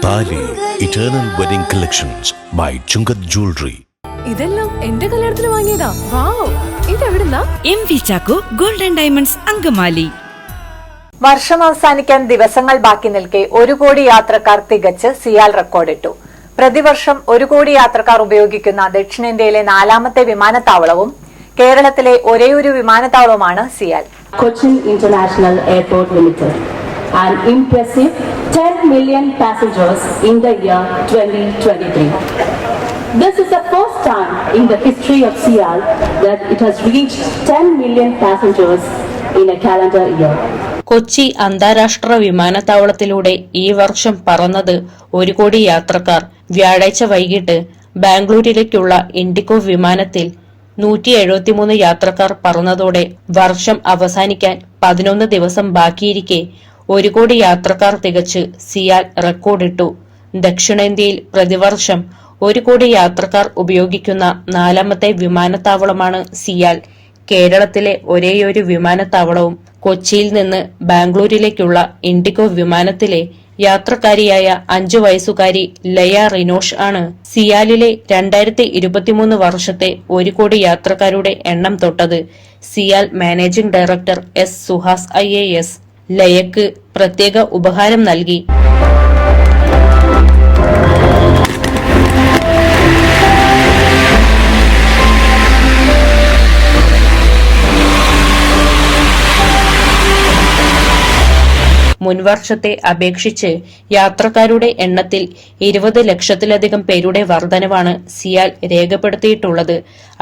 താലി eternal wedding collections by Chungath jewellery. ഇതെല്ലാം എന്റെ കല്യാണത്തിന് വാങ്ങിയതാ. വാവ്, ഇതെവിടുന്നാ? MV Chacko golden diamonds Angamaly. വർഷം അവസാനിക്കാൻ ദിവസങ്ങൾ ബാക്കി നിൽക്കെ 1 കോടി യാത്രക്കാർ തികച്ച് സിയാൽ റെക്കോർഡിട്ടു. പ്രതിവർഷം 1 കോടി യാത്രക്കാർ ഉപയോഗിക്കുന്ന ദക്ഷിണേന്ത്യയിലെ 4ാമത്തെ വിമാനത്താവളവും കേരളത്തിലെ ഒരേയൊരു വിമാനത്താവളവുമാണ് CIAL. Cochin International Airport Limited. An impressive 10 million passengers in the year 2023. This is the first time in the history of Sial that it has reached 10 million passengers in a calendar year. Kochi അന്താരാഷ്ട്ര വിമാനത്താവളത്തിലൂടെ ഈ വർഷം പറന്നത് 1 കോടി യാത്രക്കാർ. വ്യാഴാഴ്ച വൈകിട്ട് ബാംഗ്ലൂരിലേക്കുള്ള IndiGo വിമാനത്തിൽ 173 യാത്രക്കാർ പറന്നതോടെ വർഷം അവസാനിക്കാൻ 11 ദിവസം ബാക്കിയിരിക്കെ 1 കോടി യാത്രക്കാർ തികച്ച് സിയാൽ റെക്കോർഡിട്ടു. ദക്ഷിണേന്ത്യയിൽ പ്രതിവർഷം 1 കോടി യാത്രക്കാർ ഉപയോഗിക്കുന്ന 4ാമത്തെ വിമാനത്താവളമാണ് സിയാൽ. കേരളത്തിലെ ഒരേയൊരു വിമാനത്താവളവും. കൊച്ചിയിൽ നിന്ന് ബാംഗ്ലൂരിലേക്കുള്ള ഇൻഡിഗോ വിമാനത്തിലെ യാത്രക്കാരിയായ 5 വയസ്സുകാരി ലയ റിനോഷ് ആണ് സിയാലിലെ 2023 വർഷത്തെ 1 കോടി യാത്രക്കാരുടെ എണ്ണം തൊട്ടത്. CIAL managing director S. Suhas IAS ലയക്ക് പ്രത്യേക ഉപഹാരം നൽകി. മുൻവർഷത്തെ അപേക്ഷിച്ച് യാത്രക്കാരുടെ എണ്ണത്തിൽ 20 ലക്ഷത്തിലധികം പേരുടെ വർധനവാണ് സിയാൽ രേഖപ്പെടുത്തിയിട്ടുള്ളത്.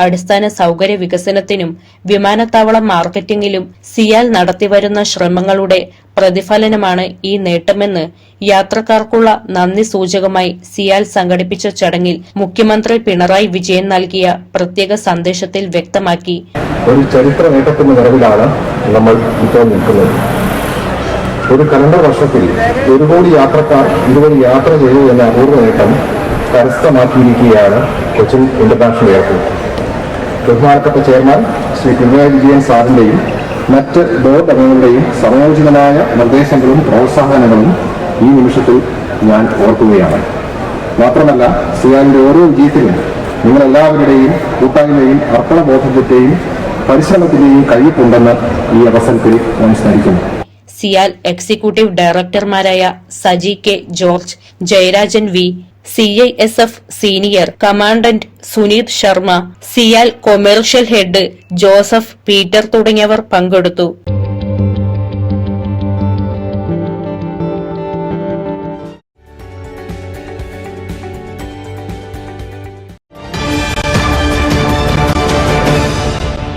അടിസ്ഥാന സൗകര്യ വികസനത്തിനും വിമാനത്താവള മാർക്കറ്റിംഗിലും സിയാൽ നടത്തിവരുന്ന ശ്രമങ്ങളുടെ പ്രതിഫലനമാണ് ഈ നേട്ടമെന്ന് യാത്രക്കാർക്കുള്ള നന്ദി സൂചകമായി സിയാൽ സംഘടിപ്പിച്ച ചടങ്ങിൽ മുഖ്യമന്ത്രി പിണറായി വിജയൻ നൽകിയ പ്രത്യേക സന്ദേശത്തിൽ വ്യക്തമാക്കി. ഒരു ചരിത്ര നേട്ടത്തിന്റെ നിറവിലാണ് നമ്മൾ ഇപ്പോൾ നിൽക്കുന്നത്. ഒരു കലണ്ടർ വർഷത്തിൽ 1 കോടി യാത്രക്കാർ ഇതുവരെ യാത്ര ചെയ്തു എന്ന അപൂർവ നേട്ടം കരസ്ഥമാക്കിയിരിക്കുകയാണ് കൊച്ചിൻ ഇന്റർനാഷണൽ എയർപോർട്ട്. ബഹുമാനപ്പെട്ട ചെയർമാൻ ശ്രീ പിണറായി വിജയൻ സാറിന്റെയും മറ്റ് ബോർഡ് അംഗങ്ങളുടെയും സമയോചിതമായ നിർദ്ദേശങ്ങളും പ്രോത്സാഹനങ്ങളും ഈ നിമിഷത്തിൽ ഞാൻ ഓർക്കുകയാണ്. മാത്രമല്ല, സിയാലിന്റെ ഓരോ വിജയത്തിലും നിങ്ങളെല്ലാവരുടെയും കൂട്ടായ്മയും അർപ്പണബോധത്തിന്റെയും പരിശ്രമത്തിന്റെയും കഴിവുണ്ടെന്ന് ഈ അവസരത്തിൽ ഞാൻ സ്മരിക്കുന്നു. സിയാൽ എക്സിക്യൂട്ടീവ് ഡയറക്ടർമാരായ Saji K George, Jayarajan V, CISF senior commandant Suneet Sharma, CIAL commercial head Joseph Peter തുടങ്ങിയവർ പങ്കെടുത്തു.